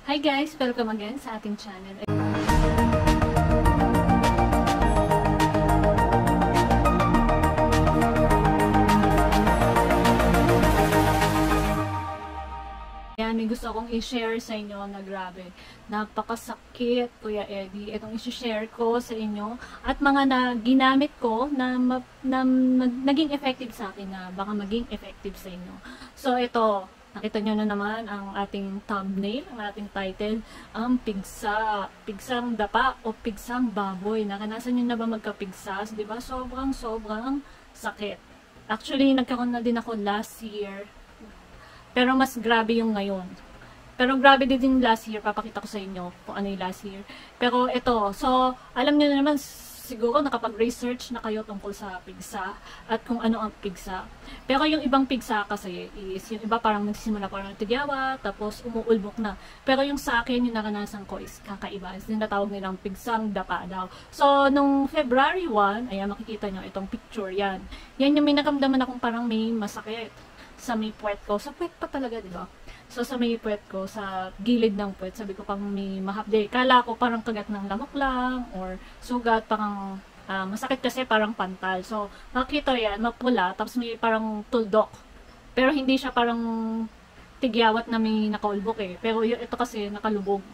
Hi guys! Welcome again sa ating channel. Ayan, may gusto akong i-share sa inyo na grabe. Napakasakit, Kuya Eddie. Itong i-share ko sa inyo at mga ginamit ko na naging effective sa akin na baka maging effective sa inyo. So ito, nakita nyo na naman ang ating thumbnail, ang ating title, ang pigsa. Pigsang dapa o pigsang baboy. Nakanasan nyo na ba magkapigsas? Diba? Sobrang sakit. Actually, nagkaroon na din ako last year. Pero mas grabe yung ngayon. Pero grabe din yung last year. Papakita ko sa inyo kung ano yung last year. Pero ito, so, alam nyo na naman, siguro nakapag-research na kayo tungkol sa pigsa at kung ano ang pigsa. Pero yung ibang pigsa kasi is, yung iba parang nagsisimula parang tigyawa, tapos umuulbok na. Pero yung sa akin, yung naranasan ko is kakaiba. Is tinatawag nilang pigsang dapa daw. So, nung February 1, ayan, makikita nyo itong picture yan. Yan yung may nakamdaman akong parang may masakit sa may puwet ko. Sa puwet pa talaga, di ba? So, sa may puwet ko, sa gilid ng puwet, sabi ko pang may mahapde. Kala ko parang kagat ng lamok lang, or sugat, parang masakit kasi parang pantal. So, makita yan, mapula, tapos may parang tuldok. Pero hindi siya parang tigyawat na may nakaulbok eh. Pero ito kasi nakalubog.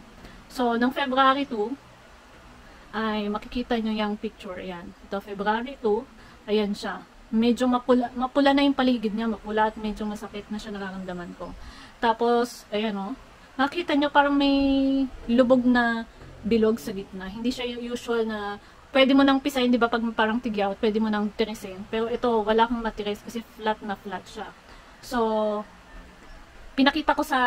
So, nung February 2, ay makikita nyo yung picture, yan. Ito, February 2, ayan siya. Medyo mapula na yung paligid niya, mapula at medyo masakit na siya nararamdaman ko. Tapos, ayan o, makita nyo parang may lubog na bilog sa gitna. Hindi siya yung usual na pwede mo nang pisahin, di ba, pag parang tigyawat, pwede mo nang tirisin. Pero ito, wala kang matiris kasi flat na flat siya. So, pinakita ko sa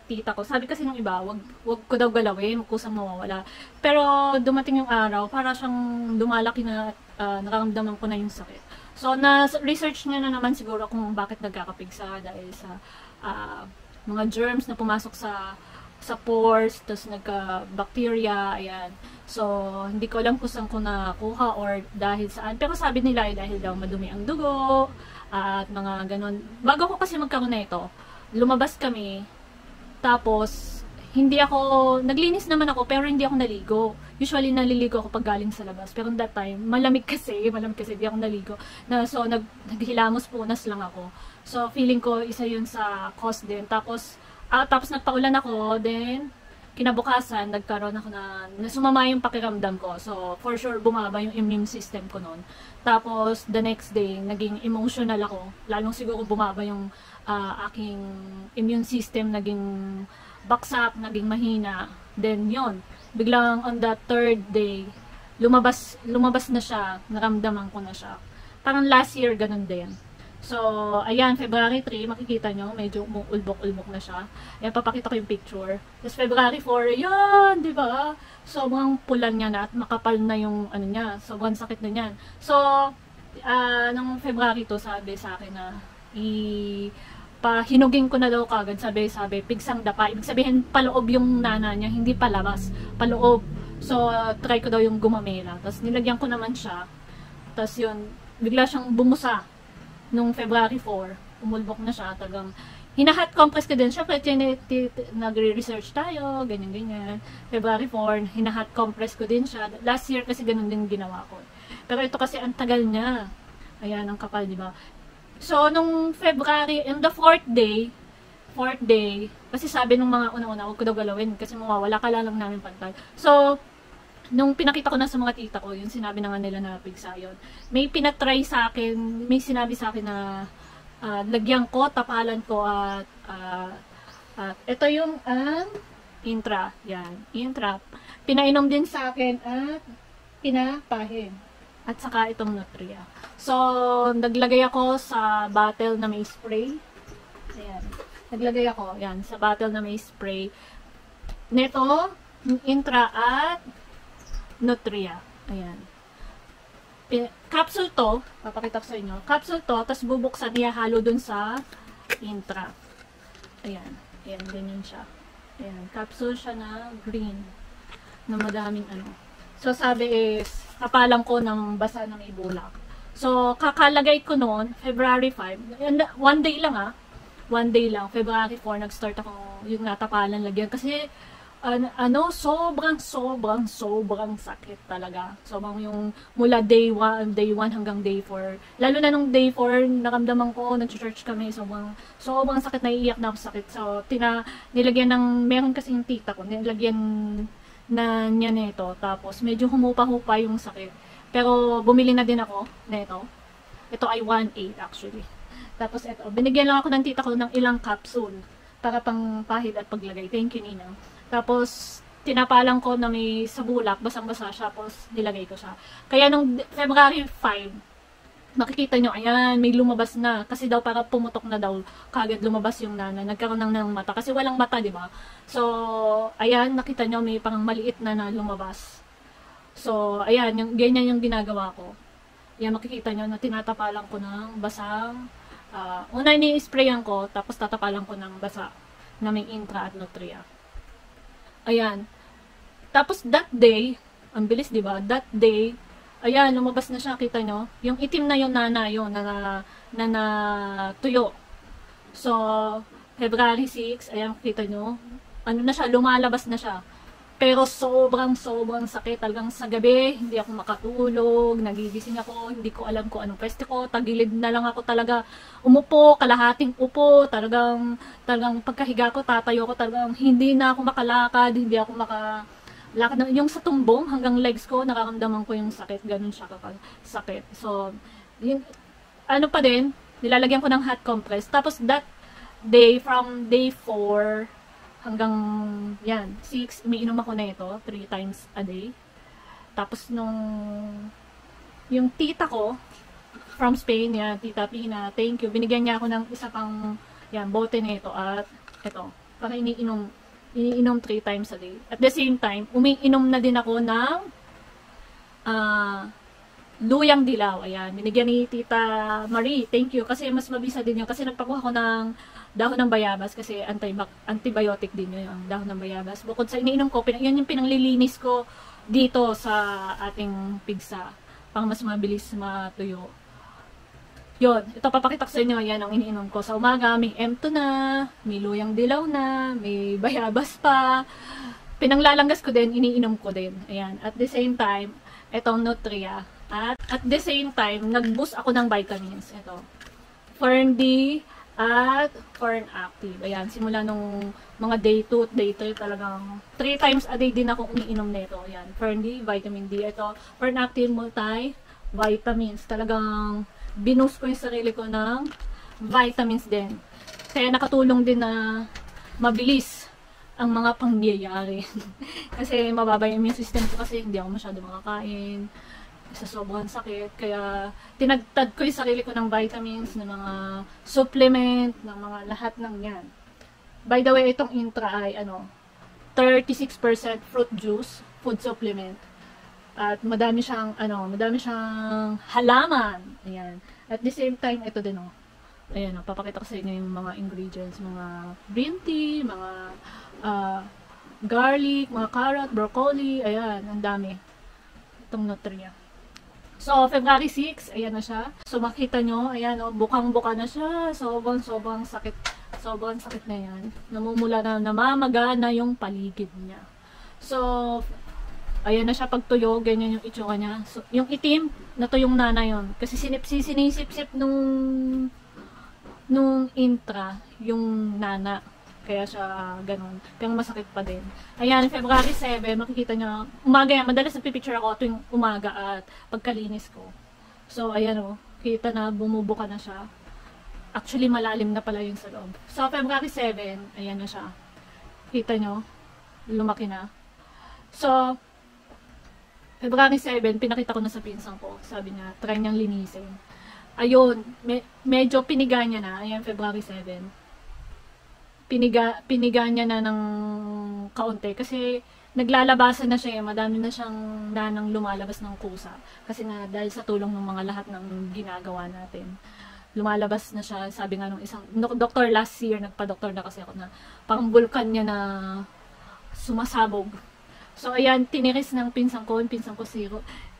tita ko. Sabi kasi nung iba, wag ko daw galawin, kusang mawawala. Pero dumating yung araw, para siyang lumalaki na nararamdaman ko na yung sakit. So, na-research niya na naman siguro kung bakit nagkakapigsa dahil sa mga germs na pumasok sa pores, tapos nagka-bacteria, ayan. So, hindi ko alam kung saan ko nakuha or dahil saan. Pero sabi nila ay dahil daw madumi ang dugo, at mga ganon. Bago ko kasi magkaroon na ito, lumabas kami, tapos hindi ako, naglinis naman ako, pero hindi ako naligo. Usually, naliligo ako pag galing sa labas. Pero that time, malamig kasi hindi ako naligo. So, naghilamos punas lang ako. So, feeling ko, isa yun sa cause din. Tapos nagpaulan ako, then, kinabukasan, nagkaroon ako sumama yung pakiramdam ko. So, for sure, bumaba yung immune system ko noon. Tapos, the next day, naging emotional ako. Lalong siguro bumaba yung aking immune system, naging baksak, naging mahina. Then, yun. Biglang on the third day, lumabas na siya. Naramdaman ko na siya. Parang last year, ganun din. So, ayan, February 3, makikita nyo, medyo ulbok-ulbok na siya. Ayan, papakita ko yung picture. Tapos February 4, ayan, di ba? Sobrang pulan niya na at makapal na yung, ano niya, sobrang sakit na niyan. So, nung February 2, sabi sa akin na, hinugin ko na daw kagad, sabi, pigsang dapa. Ibig sabihin, paloob yung nana niya, hindi palabas, paloob. So, try ko daw yung gumamela. Tapos, nilagyan ko naman siya. Tapos, yun, bigla siyang bumusa. Nung February 4, umulbok na siya, tagang hina-hot compress ko din. Siyempre, nagre-research tayo, ganyan-ganyan. February 4, hina-hot compress ko din siya. Last year kasi ganun din ginawa ko. Pero ito kasi ang tagal niya. Ayan, ang kapal, di ba? So, nung February, in the fourth day, kasi sabi nung mga una-una, huwag ko daw galawin kasi mawawala ka lang namin pantal. So, nung pinakita ko na sa mga tita ko, yun sinabi na nga nila na pigsa yun. May pinatry sa akin, may sinabi sa akin na lagyan ko, tapalan ko at ito yung intra. Yan, intra. Pinainom din sa akin at pinapahin. At saka itong Nutria. So, naglagay ako sa bottle na may spray. Ayan. Naglagay ako, yan, sa bottle na may spray. Neto, intra at Nutria. Ayan. Capsule to, papakita ko sa inyo. Capsule to, tapos bubuksan, ihahalo dun sa intra. Ayan. Ayan, ganyan siya. Ayan. Capsule siya na green. Na madaming ano. So, sabi is, kapalang ko ng basa ng ibulak. So, kakalagay ko noon, February 5. One day lang February 4, nag-start ako yung natapalan lagyan. Kasi, sobrang sakit talaga. Sobrang yung mula day 1 hanggang day 4. Lalo na nung day 4, naramdaman ko, nag-church kami, sobrang sakit, naiiyak na ako sa sakit. So, nilagyan ng, meron kasing tita ko, nilagyan na niya nito. Tapos, medyo humupa-hupa yung sakit. Pero, bumili na din ako nito. Ito ay 1.8 actually. Tapos, ito, binigyan lang ako ng tita ko ng ilang capsule para pang pahid at paglagay. Thank you, Nina. Tapos, tinapalan ko na may sabulak, basang-basa siya, tapos nilagay ko siya. Kaya nung February 5, makikita nyo, ayan, may lumabas na. Kasi daw para pumutok na daw, kagad lumabas yung nana. Nagkaroon ng mata. Kasi walang mata, di ba? So, ayan, nakita nyo, may parang maliit na lumabas. So, ayan, ganyan yung ginagawa ko. Ayan, makikita nyo na tinatapalan ko ng basang. Una ni-sprayan ko, tapos tatapalan ko ng basa na may intra at nutria. Ayan. Tapos that day, ang bilis, di ba? That day, ayan, lumabas na siya, kita nyo? Yung itim na yung nana yun, na tuyo. So, February 6, ayan, kita nyo? Ano na siya, lumalabas na siya. Pero sobrang sakit. Talagang sa gabi, hindi ako makatulog, nagigising ako, hindi ko alam kung anong peste ko, tagilid na lang ako talaga, umupo, kalahating upo, talagang pagkahiga ko, tatayo ko, talagang hindi na ako makalakad, hindi ako makalakad. Yung sa tumbong, hanggang legs ko, nararamdaman ko yung sakit, ganun siya sakit. So, yun, ano pa din, nilalagyan ko ng hot compress. Tapos that day, from day 4, hanggang, yan, 6, umiinom ako na ito, 3 times a day. Tapos yung tita ko, from Spain, yan, Tita Pina, thank you, binigyan niya ako ng isa pang, yan, bote na ito, at ito, para iniinom 3 times a day. At the same time, umiinom na din ako ng, luyang dilaw, ayan, binigyan ni Tita Marie, thank you, kasi mas mabisa din yun, kasi nagpakuha ko ng dahon ng bayabas, kasi antibiotic din yun, ang dahon ng bayabas. Bukod sa iniinom ko, yun yung pinanglilinis ko dito sa ating pigsa, pang mas mabilis matuyo. Yun, ito papakita ko sa inyo, yan ang iniinom ko. Sa umaga, may M2 na, may luyang dilaw na, may bayabas pa. Pinanglalanggas ko din, iniinom ko din. Ayan, at the same time, itong Nutria. At the same time, nag-boost ako ng vitamins. Ito, Fern D, at Fern Active. Ayan, simula nung mga day 2, day 3, talagang 3 times a day din ako umiinom nito. Ayan, Fern D, vitamin D. Ito, Fern Active multi-vitamins. Talagang binoost ko yung sarili ko ng vitamins din. Kaya nakatulong din na mabilis ang mga pangyayari. Kasi mababa yung immune system ko, kasi hindi ako masyado makakain sa sobrang sakit. Kaya tinagtad ko yung sarili ko ng vitamins, ng mga supplement, ng mga lahat ng yan. By the way, itong Intra ay 36% fruit juice, food supplement. At madami siyang halaman. Ayan. At the same time, ito din ayan, papakita ko sa inyo yung mga ingredients, mga green tea, mga garlic, mga carrot, broccoli, ayan, ang dami. Itong Nutria. So, February 6, ayan na siya. So, makita nyo, ayan, bukang-buka na siya. Sobrang sakit. Sobrang sakit na yan. Namumula na, namamaga na yung paligid niya. So, ayan na siya pagtuyo, ganyan yung itsura niya. So, yung itim, na to yung nana yun. Kasi sinisip-sip nung Intra, yung nana. Kaya siya ganun. Kaya masakit pa din. Ayan, February 7, makikita nyo, umaga yan. Madalas nagpipicture ako tuwing umaga at pagkalinis ko. So, ayan kita na bumubuka na siya. Actually, malalim na pala yung sa loob. So, February 7, ayan na siya. Kita nyo, lumaki na. So, February 7, pinakita ko na sa pinsan ko. Sabi niya, try niyang linisin. Ayun, medyo piniga niya na. Ayan, February 7. Piniga niya na ng kaunti kasi naglalabasan na siya, madami na siyang nanang lumalabas ng kusa kasi nga dahil sa tulong ng mga lahat ng ginagawa natin, lumalabas na siya. Sabi nga nung isang doktor last year, nagpa-doktor na kasi ako, na parang bulkan niya na sumasabog. So, ayan, tiniris ng pinsan ko, yung pinsan ko si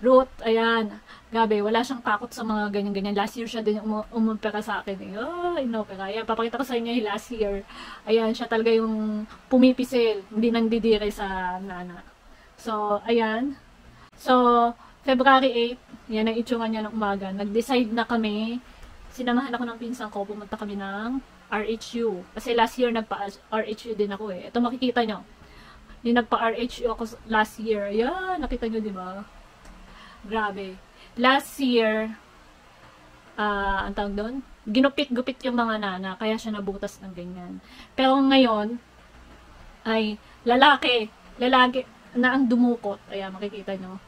Ruth, ayan, gabi, wala siyang takot sa mga ganyan-ganyan. Last year siya din yung umupera sa akin. Eh. Oh, inopera. Ayan, papakita ko sa inyo yung last year. Ayan, siya talaga yung pumipisil, hindi nandidire sa nana. So, ayan. So, February 8, yan ang itsura niya ng umaga. Nag-decide na kami, sinamahan ako ng pinsan ko, pumunta kami ng RHU. Kasi last year nagpa-RHU din ako eh. Ito makikita nyo. Yung nagpa-RHU ako last year. Ayan, nakita nyo, di ba? Grabe. Last year, ang tawag doon, ginupit-gupit yung mga nana, kaya siya nabutas ng ganyan. Pero ngayon, ay lalaki na ang dumukot. Ayan, makikita nyo.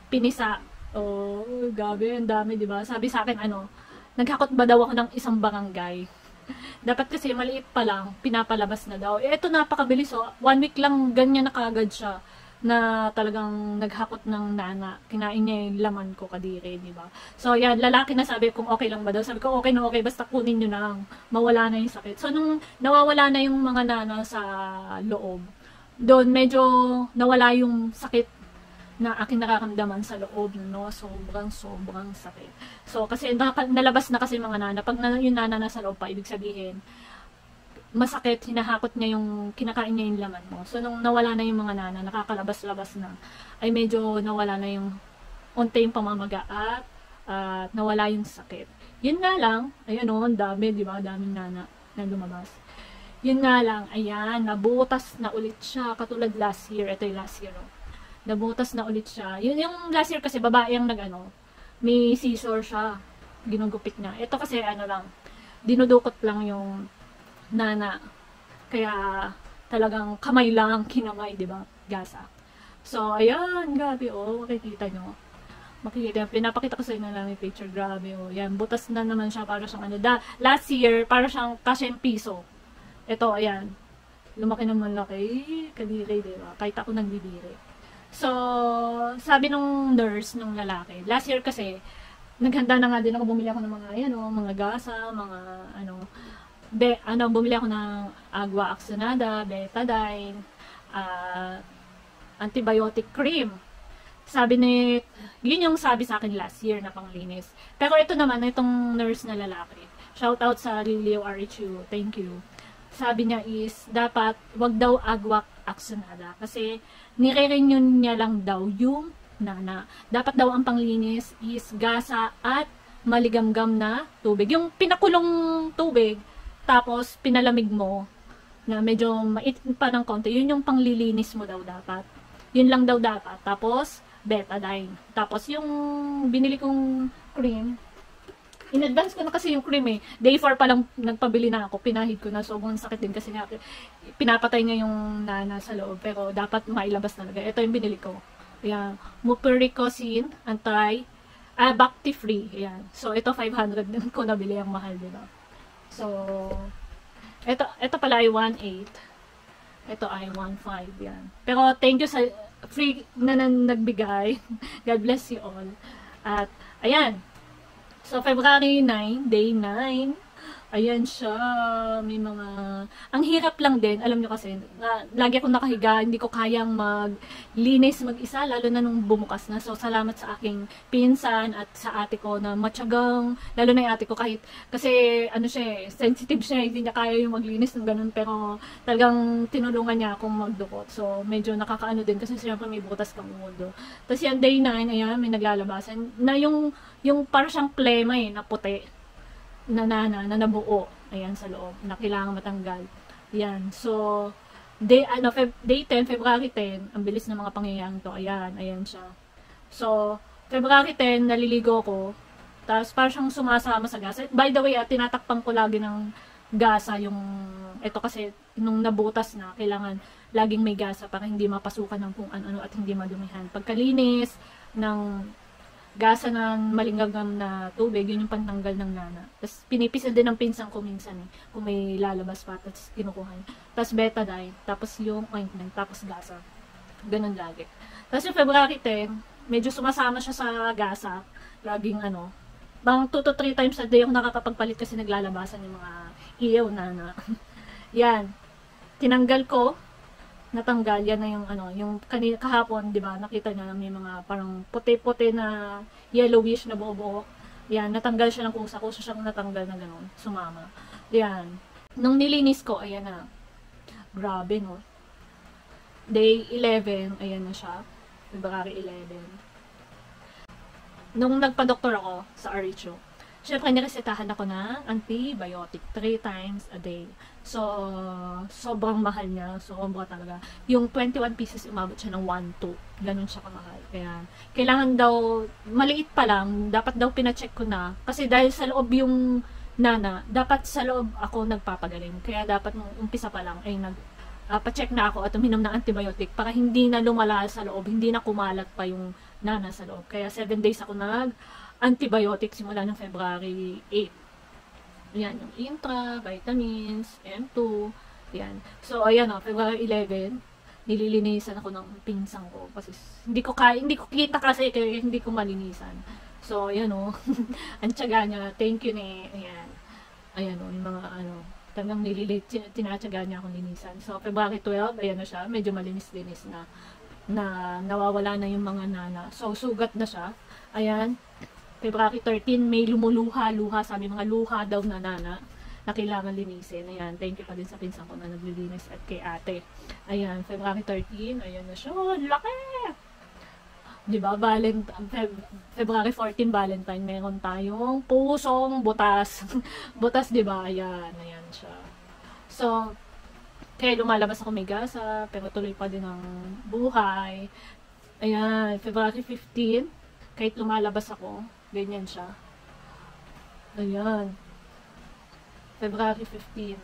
Pinisa. Oh, gabi, ang dami, di ba? Sabi sa akin, naghakot ba daw ako ng isang barangay? Dapat kasi maliit pa lang, pinapalabas na daw. Ito napakabilis, 1 week lang ganyan na kagad siya na talagang naghakot ng nana. Kinain niya yung laman ko kadiri, di ba? So, yan, lalaki na sabi kung okay lang ba daw. Sabi ko, okay na okay, basta kunin nyo lang. Mawala na yung sakit. So, nung nawawala na yung mga nana sa loob, doon medyo nawala yung sakit na aking nararamdaman sa loob, no? Sobrang sakit. So, kasi nalabas na kasi mga nana. Pag yung nana nasa loob pa, ibig sabihin, masakit, hinahakot niya yung, kinakain niya yung laman mo. So, nung nawala na yung mga nana, nakakalabas-labas na, ay medyo nawala na yung unti yung pamamaga at nawala yung sakit. Yun nga lang, ayan o, ang dami, di ba? Daming nana na lumabas. Yun nga lang, ayan, nabutas na ulit siya, katulad last year. Ito yung last year, no? Nabutas na ulit siya. Yun yung last year kasi babae ang may scissor siya. Ginugupit niya. Ito kasi lang, dinudukot lang yung nana. Kaya talagang kamay lang, kinamay, di ba? Gasa. So, ayan, grabe, makikita nyo. Makikita, pinapakita ko sa inyo lang yung picture, grabe, yan, butas na naman siya, para siyang last year, para siyang kasyeng piso. Ito, ayan, lumaki naman laki, kadiri, di ba? Kahit ako nagdidiri. So, sabi nung nurse, nung lalaki, last year kasi, naghanda na nga din ako, bumili ako ng mga, mga gasa, mga, bumili ako ng agua oxinada, betadine, antibiotic cream. Sabi yun yung sabi sa akin last year na panglinis. Pero ito naman, itong nurse na lalaki, shout out sa Lilio RHU, thank you. Sabi niya is, dapat, wag daw agua oxinada, kasi, nire-renew niya lang daw yung nana. Dapat daw ang panglinis is gasa at maligamgam na tubig. Yung pinakulong tubig, tapos pinalamig mo, na medyo mait pa ng konti, yun yung panglilinis mo daw dapat. Yun lang daw dapat. Tapos, betadine. Tapos yung binili kong cream, in-advance ko na kasi yung cream eh. Day 4 pa lang nagpabili na ako. Pinahid ko na. Sobrang sakit din kasi nga pinapatay niya yung nana sa loob. Pero dapat mailabas talaga. Ito yung binili ko. Ayan. Mupiricocin, Bacti-free. Ayan. So, ito 500 din ko nabili. Ang mahal, diba? So, ito pala ay 1.8. Ito ay 1.5. Yan. Pero thank you sa free na nagbigay. God bless you all. At, ayan. So, February 9, day 9, ayan siya, may mga, ang hirap lang din, alam nyo kasi, lagi akong nakahiga, hindi ko kayang maglinis mag-isa, lalo na nung bumukas na. So, salamat sa aking pinsan at sa ate ko na matyagang, lalo na yung ate ko kahit, kasi, sensitive siya, hindi niya kaya yung maglinis ng ganun, pero talagang tinulungan niya akong magdukot. So, medyo nakakaano din, kasi siyempre may butas kang mundo. Tapos yan, day 9, ayan, may naglalabasan, na yung parang siyang plema na puti, na nabuo, ayan, sa loob, na kailangan matanggal. Yan, so, day 10, February 10, ang bilis ng mga pangyayang to, ayan siya. So, February 10, naliligo ko, tapos parang siyang sumasama sa gasa. By the way, tinatakpan ko lagi ng gasa yung, ito kasi, nung nabutas na, kailangan laging may gasa para hindi mapasukan ng kung ano at hindi madumihan. Pagkalinis ng gasa ng malinggam na tubig, yun yung pantanggal ng nana. Tapos pinipisil din ng pinsan ko minsan kung may lalabas pa, tapos kinukuha niya. Tapos betadine, tapos yung ointment, tapos gasa. Ganun lagi. Tapos yung February 10, medyo sumasama siya sa gasa. Laging bang 2 to 3 times a day ako nakakapagpalit kasi naglalabasan yung mga iyaw nana. Yan. Tinanggal ko. natanggal. Yan na yung ano, yung kahapon, 'di ba? Nakita niyo na may mga parang puti-puti na yellowish na buo-buo. Yan, natanggal siya ng kusa siyang natanggal na gano'n, sumama. Yan. Nung nilinis ko, ayan na. Grabe, no? Day 11, ayan na siya. February 11. Nung nagpa-doktor ako sa RHO, syempre niresetahan ako ng antibiotic 3 times a day. So, sobrang mahal niya. Sobra talaga. Yung 21 pieces, umabot siya ng 1-2. Ganun siya kamahal. Kaya, kailangan daw, maliit pa lang, dapat daw pinacheck ko na. Kasi dahil sa loob yung nana, dapat sa loob ako nagpapagaling. Kaya dapat nung umpisa pa lang, ay pa-check na ako at uminom ng antibiotic para hindi na lumala sa loob, hindi na kumalat pa yung nana sa loob. Kaya 7 days ako antibiotic simula ng February 8. Yan, yung intra, vitamins, M2, yan. So, ayan o, February 11, nililinisan ako ng pinsang ko kasi hindi ko kita kasi kaya hindi ko malinisan. So, ayan o, ang tiyaga niya, thank you ni, ayan o, yung mga talagang tinatsaga niya akong linisan. So, February 12, ayan na siya, medyo malinis-linis na nawawala na yung mga nana. So, sugat na siya. Ayan, February 13, may lumuluha-luha, sabi mga luha daw na nana na kailangan linisin. Ayan, thank you pa din sa pinsan ko na naglilinis at kay ate. Ayan, February 13, ayan na siya, laki! Diba, February 14, Valentine, meron tayong pusong butas. Butas, diba? Ayan siya. So, kaya lumalabas ako may gasa, pero tuloy pa din ang buhay. Ayan, February 15, kahit lumalabas ako, ganyan siya. Ayan. February 15.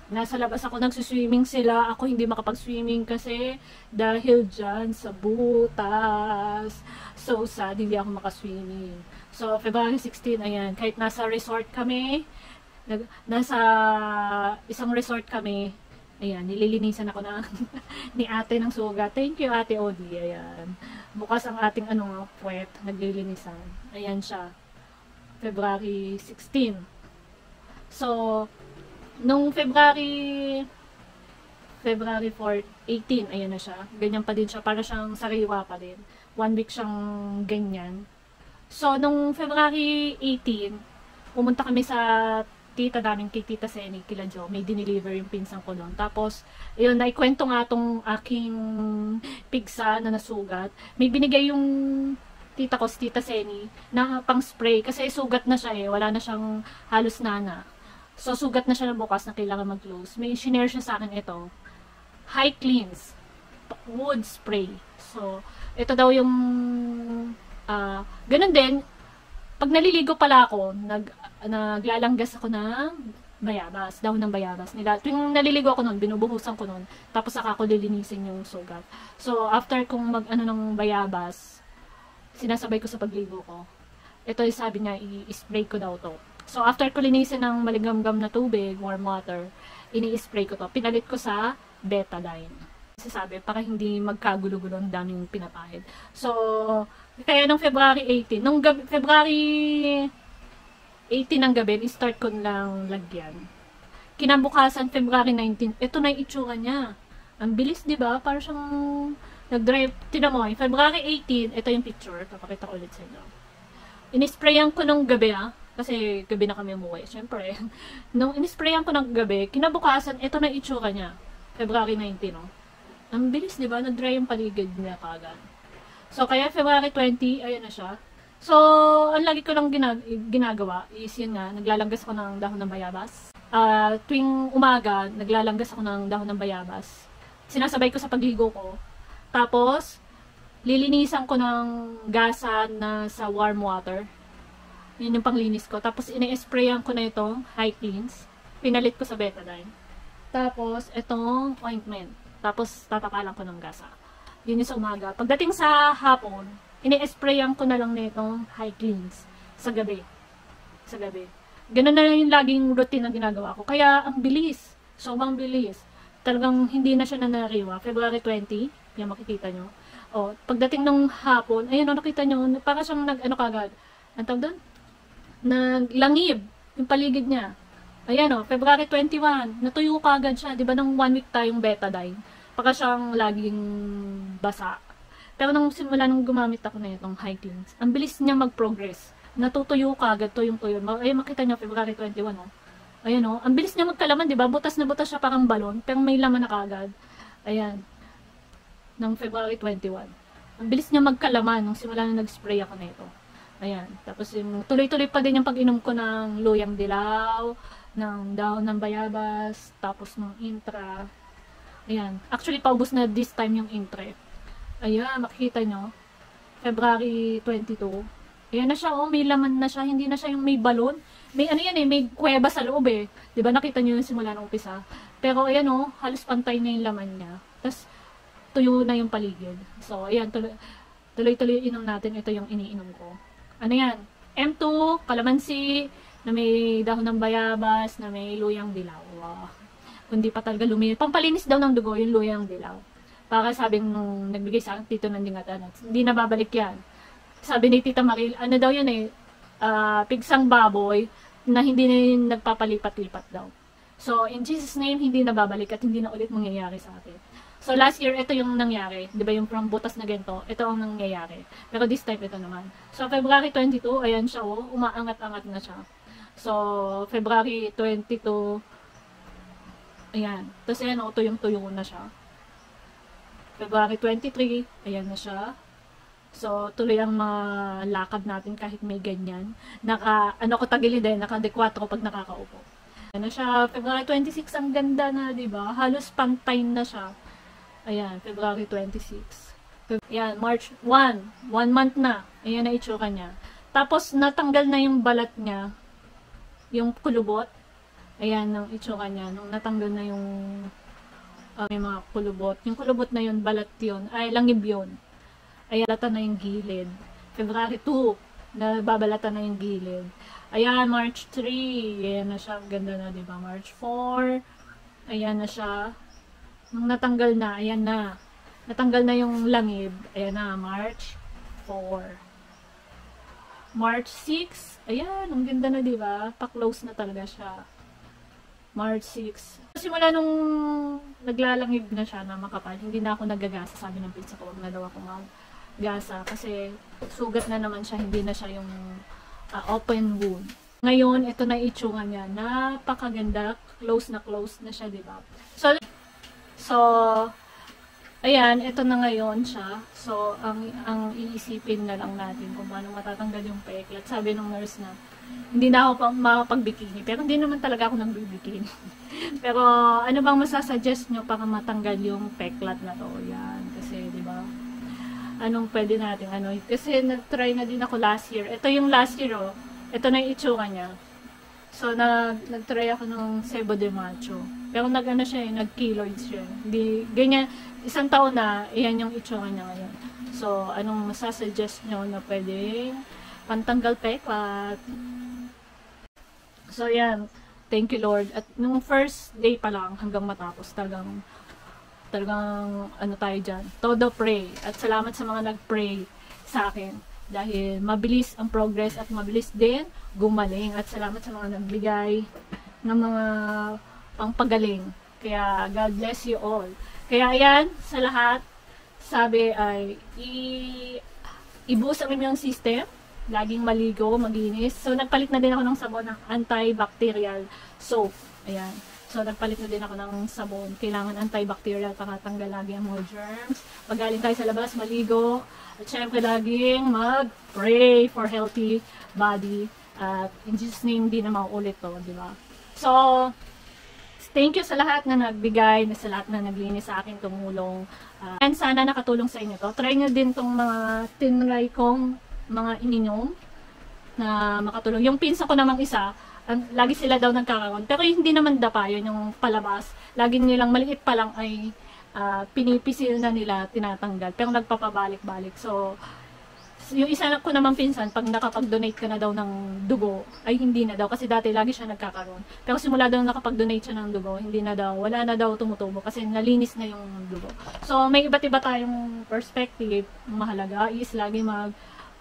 Nasa labas ako, nagsuswimming sila. Ako hindi makapag-swimming kasi dahil dyan sa butas. So sad, hindi ako makaswimming. So, February 16, ayan. Kahit nasa resort kami, nasa isang resort kami, ayan, nililinisan ako ni ate ng sugat. Thank you, ate Odi. Ayan. Bukas ang ating puwet, naglilinisan. Ayan siya. February 16. So, nung February 4, 18, ayan na siya. Ganyan pa din siya. Para siyang sariwa pa din. 1 week siyang ganyan. So, nung February 18, pumunta kami sa tita namin, kay Tita Seni, kila Jo. May dineliver yung pinsan ko doon. Tapos, ayun, naikwento nga tong aking pigsa na nasugat. May binigay yung tita ko, si Tita Seni, na pang spray. Kasi sugat na siya eh. Wala na siyang halos nana. So, sugat na siya na bukas na kailangan mag-close. May shinare siya sa akin ito. High Cleans Wood Spray. So, ito daw yung ganun din. Pag naliligo pala ako, naglalanggas ako ng bayabas. Dahon ng bayabas. Tuwing naliligo ako nun, binubuhusan ko nun. Tapos saka ako lilinisin yung sugat. So, after kong ng bayabas, sinasabay ko sa pagligo ko. Ito yung sabi niya, i-spray ko daw to. So, after ko linisin ng maligamgam na tubig, warm water, ini-spray ko to. Pinalit ko sa Betadine. Sabi, para hindi magkagulo-gulo ang daming pinapahid. So, kaya nung February 18, February 18 ng gabi, i-start ko lang lagyan. Kinabukasan, February 19, ito na yung itsura niya. Ang bilis, di ba? Para siyang nag-drive. Tinan mo, February 18, ito yung picture. Papakita ko ulit sa inyo. In-sprayan ko nung gabi, kasi gabi na kami umuwi, syempre. Nung in-sprayan ko ng gabi, kinabukasan, ito na itsura niya. February 19, no? Ang bilis, di ba? Nag-dry yung paligid niya kagad. So, kaya February 20, ayan na siya. So, ang lagi ko lang ginagawa is yun nga, naglalanggas ako ng dahon ng bayabas. Tuwing umaga, naglalanggas ako ng dahon ng bayabas. Sinasabay ko sa pagligo ko. Tapos, lilinisan ko ng gasa na sa warm water. Yun yung panglinis ko. Tapos, ina-sprayan ko na itong High Cleans. Pinalit ko sa Betadine. Tapos, itong ointment. Tapos, tatapalan ko ng gasa. Yun yung sa umaga. Pagdating sa hapon, ini-sprayan ko na lang na itong High Cleans sa gabi. Sa gabi. Ganun na lang yung laging routine na ginagawa ko. Kaya, ang bilis. Sobrang bilis. Talagang hindi na siya nanariwa. February 20, yan makikita nyo. O, pagdating ng hapon, ayun, nakita nyo, para siyang kagad. Ang tawag doon? Naglangib yung paligid niya. Ayan o, February 21, natuyo ka agad siya. Diba nang 1 week tayong Betadine? Baka siyang laging basa. Pero nung gumamit ako na itong high cleanse, ang bilis niya mag-progress. Natutuyo ka agad, tuyong-tuyo. Ayun, makita niyo, February 21, oh. Ayan, oh. Ang bilis niya magkalaman, di ba? Butas na butas siya parang balon, pero may laman na kaagad. Ayan. Ng February 21. Ang bilis niya magkalaman nung simula na nag-spray ako na ito. Ayan. Tapos tuloy-tuloy pa din yung pag-inom ko ng luyang dilaw, ng dahon ng bayabas, tapos ng intra. Ayan. Actually, paubos na this time yung intra. Ayan, makikita nyo. February 22. Ayan na siya, oh. May laman na siya. Hindi na siya yung may balon. May ano yan eh, may kuweba sa loob eh. Diba, nakita nyo yung simula ng umpisa. Pero ayan oh, halos pantay na yung laman niya. Tapos, tuyo na yung paligid. So, ayan, tuloy-tuloy inom natin. Ito yung iniinom ko. Ano yan? M2, kalamansi, na may dahon ng bayabas, na may luyang dilaw. Wow. Kundi pa talaga luminis. Pampalinis daw ng dugo yung luyang dilaw. Para sabing nung nagbigay sa akin, Tito Nandingat, hindi na babalik yan. Sabi ni Tita Maril, ano daw yan eh, pigsang baboy na hindi na yung nagpapalipat-lipat daw. So, in Jesus' name, hindi na babalik at hindi na ulit mangyayari sa atin. So, last year, ito yung nangyari. Di ba yung from butas na ganito, ito ang nangyayari. Pero this time, ito naman. So, February 22, ayan siya, oh, umaangat-angat na siya. So, February 22, ayan. Tapos, ayan, oh, tuyong-tuyo na siya. February 23, ayan na siya. So, tuloy ang mga lakad natin kahit may ganyan. Ano ko tagilid eh, naka-4 pag nakakaupo. Ayan na siya. February 26, ang ganda na, diba? Halos pantay na siya. Ayan, February 26. Ayan, March 1. 1 month na. Ayan na itsura niya. Tapos, natanggal na yung balat niya. Yung kulubot. Ayan, ang itsura niya. Nung natanggal na yung may mga kulubot. Yung kulubot na yun, balat yun. Ay, langib yun. Ayan, balatan na yung gilid. February 2, nababalatan na yung gilid. Ayan, March 3. Ayan na siya. Ganda na, diba? March 4. Ayan na siya. Nung natanggal na, ayan na. Natanggal na yung langib. Ayan na, March 4. March 6. Ayan, ang ganda na, diba? Pa-close na talaga siya. March 6. Simula nung naglalangib na siya na makapal, hindi na ako naggagasa. Sabi ng pinsa ko, wag na daw ako maggasa. Kasi sugat na naman siya, hindi na siya yung open wound. Ngayon, ito na itsura niya. Napakaganda. Close na siya, diba? So, ayan, ito na ngayon siya. So, ang iisipin na lang natin kung paano matatanggal yung peklat. Sabi ng nurse na, hindi na ako makapag-bikini. Pero hindi naman talaga ako nang-bikini. Pero, ano bang masasuggest nyo para matanggal yung peklat na to? Yan. Kasi, di ba? Anong pwede natin? Kasi nag-try na din ako last year. Ito yung last year, oh. Ito na yung itsura niya. So, nag-try ako ng Cebo de Macho. Pero nag-keloids siya. Hindi, ganyan, isang taon na, iyan yung itsura niya ngayon. So, anong masasuggest nyo na pwedeng pantanggal peklat? So, yan. Thank you, Lord. At nung first day pa lang, hanggang matapos, talagang tayo dyan. Todo pray. At salamat sa mga nag-pray sa akin. Dahil mabilis ang progress at mabilis din gumaling. At salamat sa mga nagbigay ng mga pangpagaling. Kaya, God bless you all. Kaya, ayan, sa lahat, sabi ay, i-boost ang immune system. Laging maligo, maglinis. So, nagpalit na din ako ng sabon ng antibacterial soap. Ayan. So, nagpalit na din ako ng sabon. Kailangan antibacterial para tanggal lagi ang mga germs. Pag galing tayo sa labas, maligo. At syempre, laging mag-pray for healthy body. At in Jesus' name, di na mauulit to, di ba? So, thank you sa lahat na nagbigay, sa lahat na naglinis sa akin, tumulong. And sana nakatulong sa inyo to. Try nyo din tong mga tinry kong mga ininom na makatulong. Yung pinsa ko namang isa, lagi sila daw nagkakaroon. Pero hindi naman dapa yun yung palabas. Lagi nilang maliit pa lang ay pinipisil na nila, tinatanggal. Pero nagpapabalik-balik. So, yung isa ko namang pinsan, pag nakapag-donate ka na daw ng dugo, ay hindi na daw. Kasi dati lagi siya nagkakaroon. Pero simula daw nakapag-donate siya ng dugo, hindi na daw, wala na daw tumutubo. Kasi nalinis na yung dugo. So, may iba't iba tayong perspective. Mahalaga is lagi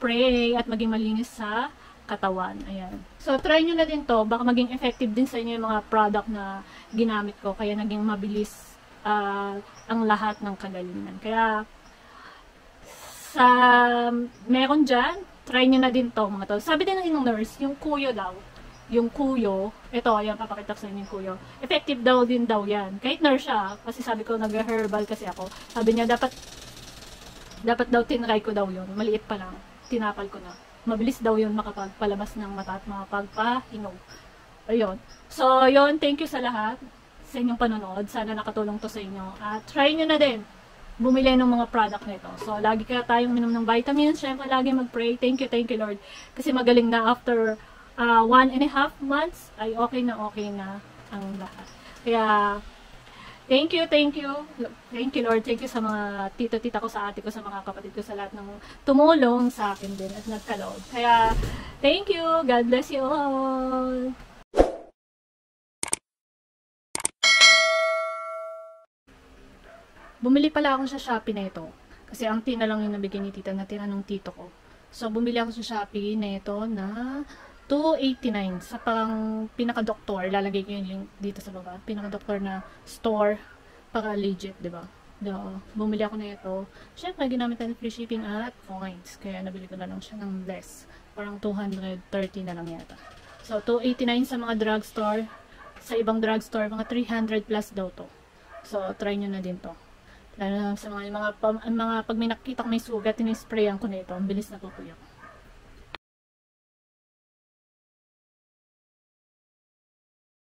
pray at maging malinis sa katawan. Ayan. So, try nyo na din to. Baka maging effective din sa inyo yung mga product na ginamit ko. Kaya naging mabilis ang lahat ng kagalingan. Kaya, sa meron dyan, try nyo na din to mga to. Sabi din ng nurse, yung kuyo daw, yung kuyo, ito, ayan, papakita ko sa inyo yung kuyo. Effective daw din daw yan. Kahit nurse siya, kasi sabi ko, nag-herbal kasi ako. Sabi niya, dapat daw tinry ko daw yun. Maliit pa lang. Tinapal ko na. Mabilis daw yun makapagpalabas ng mata at makapagpahinog. Ayun. So, yun. Thank you sa lahat sa inyong panonood. Sana nakatulong to sa inyo. At try nyo na din bumili ng mga product nito. So, lagi ka tayong minom ng vitamins. Siyempre, lagi mag-pray. Thank you, Lord. Kasi magaling na after 1.5 months, ay okay na ang lahat. Kaya, thank you, Lord. Thank you sa mga tito-tita ko, sa ate ko, sa mga kapatid ko, sa lahat ng tumulong sa akin din at nagkaloob. Kaya, thank you. God bless you all. Bumili pala ako sa Shopee na ito. Kasi ang tina lang yung nabigay ni tita na tinanong tito ko. So, bumili ako sa Shopee na ito na $2.89 sa pang pinaka-doktor. Lalagay ko yung link dito sa baba. Pinaka-doktor na store para legit, diba? Bumili ako na ito. Siyempre, ginamit na free shipping at coins. Kaya nabili ko na lang siya ng less. Parang 230 na lang yata. So, $2.89 sa mga drugstore. Sa ibang drugstore, mga 300 plus daw to. So, try nyo na din to. Lalo sa mga pag may nakita ko may sugat, in-sprayan ko na ito. Ang bilis na tutuyo.